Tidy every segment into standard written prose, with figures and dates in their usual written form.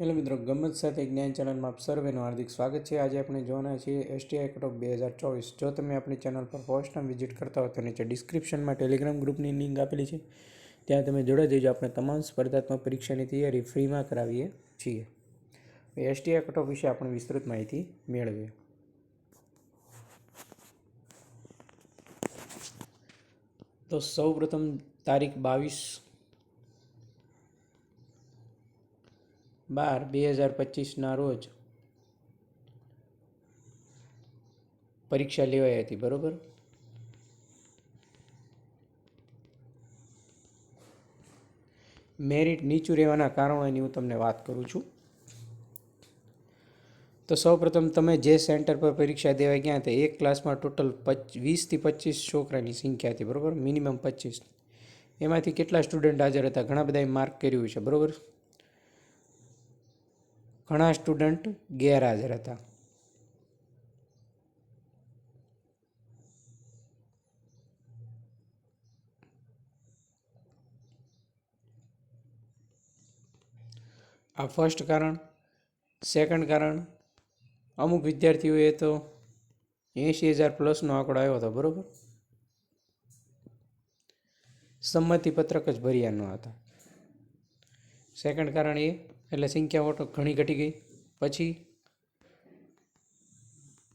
Hello મિત્રો, ગમત સાથે જ્ઞાન ચેનલમાં આપ સર્વેનું હાર્દિક સ્વાગત છે। આજે આપણે જોવાના છીએ STI કટ ઓફ 2024। જો તમે આપણી ચેનલ પર ફર્સ્ટ ટાઈમ વિઝિટ કરતા હો તો નીચે ડિસ્ક્રિપ્શનમાં ટેલિગ્રામ ગ્રુપની લિંક આપેલી છે, ત્યાં તમે જોડાઈ જજો। આપણે તમામ સ્પર્ધાત્મક પરીક્ષાની તૈયારી ફ્રીમાં કરાવીએ છીએ। STI કટ ઓફ વિશે આપણે વિસ્તૃત માહિતી મેળવીએ। તો સૌપ્રથમ તારીખ 22/12/2025 રોજ પરીક્ષા લેવાઈ હતી, બરોબર। મેરિટ નીચું રહેવાના કારણોની હું તમને વાત કરું છું। તો સૌપ્રથમ તમે જે સેન્ટર પર પરીક્ષા દેવા ગયા હતા, એક ક્લાસમાં ટોટલ 20થી 25 છોકરાની સંખ્યા હતી, બરોબર। મિનિમમ 25। એમાંથી કેટલા સ્ટુડન્ટ હાજર હતા? ઘણા બધાએ માર્ક કર્યું છે, બરોબર। ઘણા સ્ટુડન્ટ ગેરહાજર હતા। આ ફર્સ્ટ કારણ। સેકન્ડ કારણ, અમુક વિદ્યાર્થીઓએ તો 80,000 પ્લસનો આંકડો આવ્યો હતો, બરોબર। સંમતિપત્રક જ ભર્યા ન હતા। સેકન્ડ કારણ એ, એટલે સંખ્યા ઓટો ઘણી ઘટી ગઈ। પછી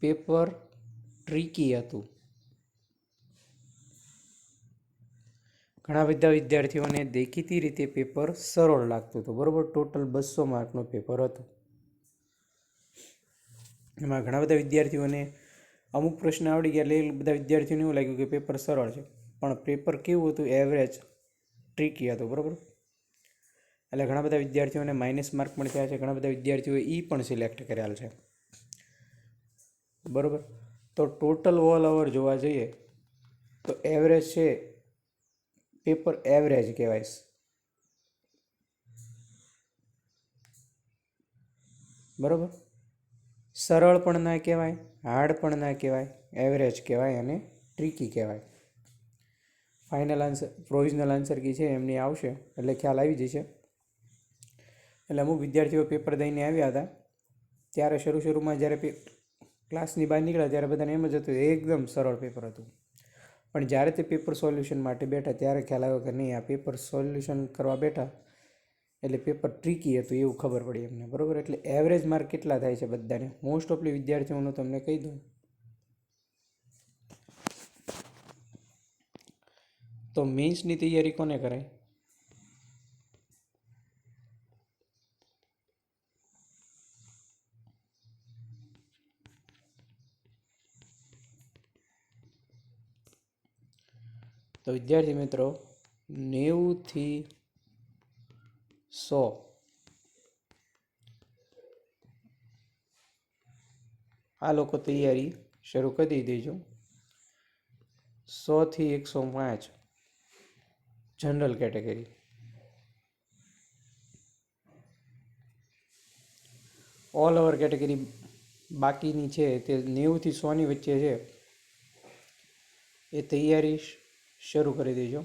પેપર ટ્રીકી હતું। ઘણા બધા વિદ્યાર્થીઓને દેખીતી રીતે પેપર સરળ લાગતું હતું, બરોબર। ટોટલ 200 માર્કનું પેપર હતું। એમાં ઘણા બધા વિદ્યાર્થીઓને અમુક પ્રશ્ન આવડી ગયા, એટલે બધા વિદ્યાર્થીઓને એવું લાગ્યું કે પેપર સરળ છે, પણ પેપર કેવું હતું? એવરેજ ટ્રીકી હતું, બરાબર। એટલે ઘણા બધા વિદ્યાર્થીઓને માઇનસ માર્ક પણ થયા છે, ઘણા બધા વિદ્યાર્થીઓએ પણ સિલેક્ટ કરેલ છે, બરાબર। તો ટોટલ ઓલ ઓવર જોવા જઈએ તો એવરેજ છે, પેપર એવરેજ કહેવાય, બરાબર। સરળ પણ ના કહેવાય, હાર્ડ પણ ના કહેવાય, એવરેજ કહેવાય અને ટ્રીકી કહેવાય। Final answer, provisional answer key છે એમની આવશે એટલે ખ્યાલ આવી જશે। એટલે અમુક વિદ્યાર્થીઓ પેપર દઈને આવ્યા હતા, ત્યારે શરૂમાં જ્યારે ક્લાસની બહાર નીકળ્યા ત્યારે બધાને એમ જ હતું એકદમ સરળ પેપર હતું, પણ જ્યારે તે પેપર સોલ્યુશન માટે બેઠા ત્યારે ખ્યાલ આવ્યો કે નહીં, આ પેપર સોલ્યુશન કરવા બેઠા એટલે પેપર ટ્રીકી હતું એવું ખબર પડી એમને, બરાબર। એટલે એવરેજ માર્ક કેટલા થાય છે બધાને? મોસ્ટ ઓફલી વિદ્યાર્થીઓનું તમને કહી દઉં તો મેન્સની તૈયારી કોને કરાય? તો વિદ્યાર્થી મિત્રો, 90 થી 100 આ લોકો તૈયારી શરૂ કરી દેજો। 100 થી 105 general category, all over category બાકીની છે તે 90 થી 100ની વચ્ચે છે, એ તૈયારી શરૂ કરી દેજો।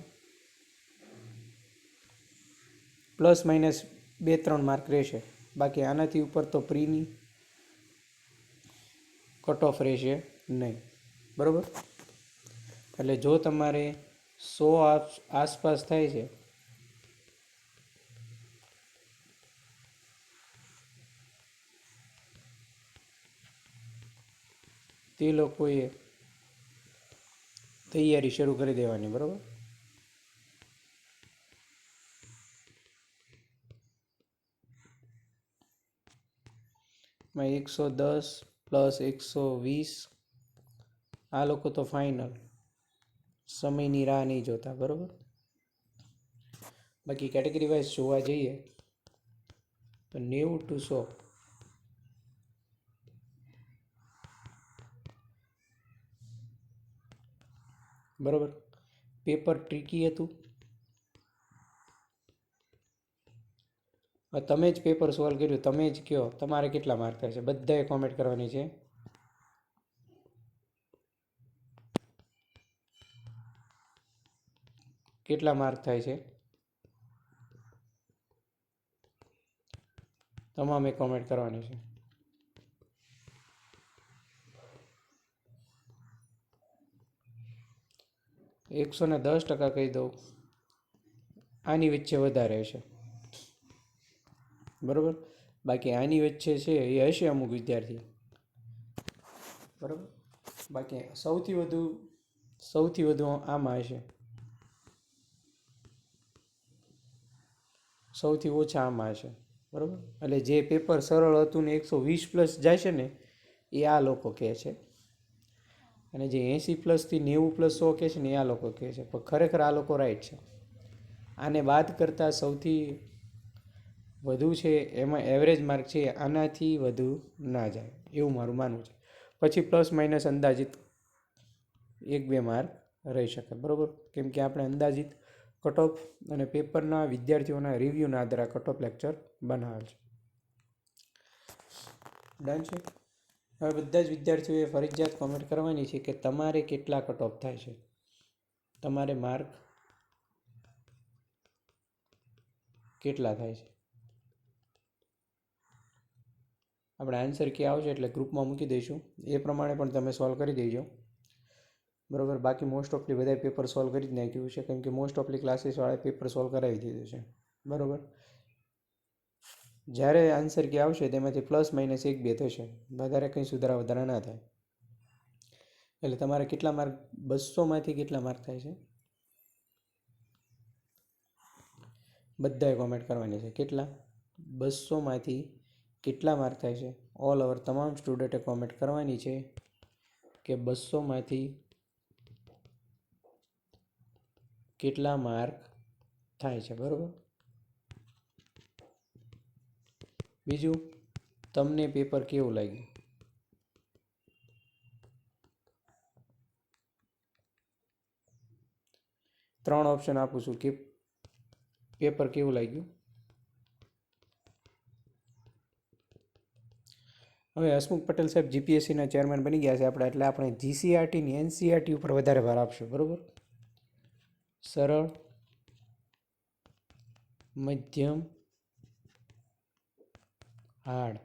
પ્લસ માઇનસ 2-3 માર્ક રહેશે, બાકી આનાથી ઉપર તો પ્રીની કટ ઓફ રહેશે નહીં, બરાબર। એટલે જો તમારે 100 આસપાસ થાય છે તે લોકોએ તૈયારી શરૂ કરી દેવાની, બરાબર। માં 110 પ્લસ 120 આ લોકો તો ફાઇનલ, સમયની રાહ નહીં જોતા, બરાબર। બાકી કેટેગરી વાઇઝ જોવા જઈએ તો 90 to 100 બરાબર। પેપર ટ્રીકી હતું, તમે જ પેપર સોલ્વ કર્યું, તમે જ કહો તમારે કેટલા માર્ક થાય છે, બધાએ કોમેન્ટ કરવાની છે। કેટલા માર્ક થાય છે? તમામે કોમેન્ટ કરવાની છે. એકસો ને 10% કહી દઉં, આની વચ્ચે વધારે હશે, બરાબર. બાકી આની વચ્ચે છે એ હશે અમુક વિદ્યાર્થી, બરાબર. બાકી સૌથી વધુ આમાં હશે, સૌથી ઓછા આમાં હશે, બરાબર. એટલે જે પેપર સરળ હતું ને 120+ જાય છે ને એ આ લોકો કહે છે, અને જે 80+થી 90+100 કહે છે ને એ આ લોકો કહે છે. પણ ખરેખર આ લોકો રાઈટ છે. આને બાદ કરતાં સૌથી વધુ છે એમાં એવરેજ માર્ક છે, આનાથી વધુ ના જાય એવું મારું માનવું છે. પછી પ્લસ માઇનસ અંદાજિત 1-2 માર્ક રહી શકે, બરાબર. કેમ કે આપણે અંદાજિત કટ ઓફ અને પેપરના વિદ્યાર્થીઓના રિવ્યૂના આધારે કટ ઓફ લેક્ચર બનાવેલ છે. ડન છે. હવે બધા જ વિદ્યાર્થીઓએ ફરજિયાત કોમેન્ટ કરવાની છે કે તમારે કેટલા કટ ઓફ થાય છે, તમારે માર્ક કેટલા થાય છે. આપણે આન્સર ક્યાં આવશે એટલે ગ્રુપમાં મૂકી દઈશું, એ પ્રમાણે પણ તમે સોલ્વ કરી દેજો, બરાબર. બાકી મોસ્ટ ઓફલી બધા પેપર સોલ્વ કરી જ નાખ્યું છે, કેમ કે મોસ્ટ ઓફલી ક્લાસીસવાળા પેપર સોલ્વ કરાવી દીધું છે, બરાબર. જ્યારે આન્સર ક્યાં આવશે તેમાંથી પ્લસ માઇનસ 1-2 થશે, વધારે કંઈ વધારા ના થાય. એટલે તમારે કેટલા માર્ક 200માંથી કેટલા માર્ક થાય છે બધાએ કોમેન્ટ કરવાની છે. કેટલા 200માંથી કેટલા માર્ક થાય છે, ઓલ ઓવર તમામ સ્ટુડન્ટે કોમેન્ટ કરવાની છે કે 200માંથી કેટલા માર્ક થાય છે, બરાબર. બીજું, તમને પેપર કેવું લાગ્યું? 3 ઓપ્શન આપું છું કે પેપર કેવું લાગ્યું. હવે હસમુખ પટેલ સાહેબ જીપીએસસીના ચેરમેન બની ગયા છે એટલે આપણે જીસીઆરટીની એનસીઆરટી ઉપર વધારે ભાર આપશું, બરાબર. સરળ, મધ્યમ, હાર્ડ,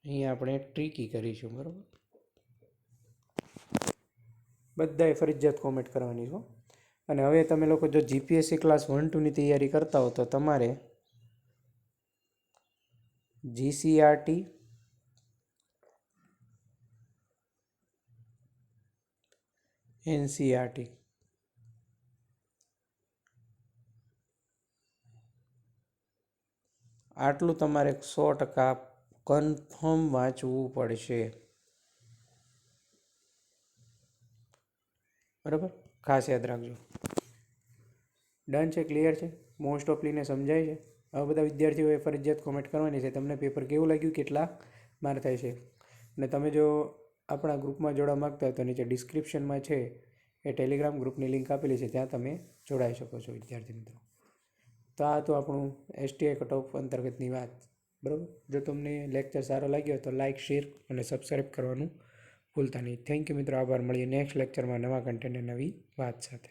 અહીંયા આપણે ટ્રીકી કરીશું, બરાબર. બધાએ ફરજિયાત કોમેન્ટ કરવાની છે. અને હવે તમે લોકો જો જીપીએસસી ક્લાસ 1-2ની તૈયારી કરતા હો તો તમારે જીસીઆરટી, એનસીઆરટી આટલું તમારે 100% કન્ફર્મ વાંચવું પડશે, બરાબર. ખાસ યાદ રાખજો. ડન છે, ક્લિયર છે, મોસ્ટ ઓફલીને સમજાય છે. હવે બધા વિદ્યાર્થીઓએ ફરજિયાત કોમેન્ટ કરવાની છે તમને પેપર કેવું લાગ્યું, કેટલા માર્ક થાય છે. અને તમે જો આપણા ગ્રુપમાં જોડાવા માગતા હોય તો નીચે ડિસ્ક્રિપ્શનમાં છે એ ટેલિગ્રામ ગ્રુપની લિંક આપેલી છે, ત્યાં તમે જોડાઈ શકો છો વિદ્યાર્થી મિત્રો. તો આ તો આપણું એસટીઆઈ કટ ઓફ અંતર્ગતની વાત, બરાબર. જો તમને લેક્ચર સારો લાગ્યો તો લાઇક, શેર અને સબસ્ક્રાઈબ કરવાનું ભૂલતા નહીં. થેન્ક યુ મિત્રો, આભાર. મળીએ નેક્સ્ટ લેક્ચરમાં નવા કન્ટેન્ટ અને નવી વાત સાથે.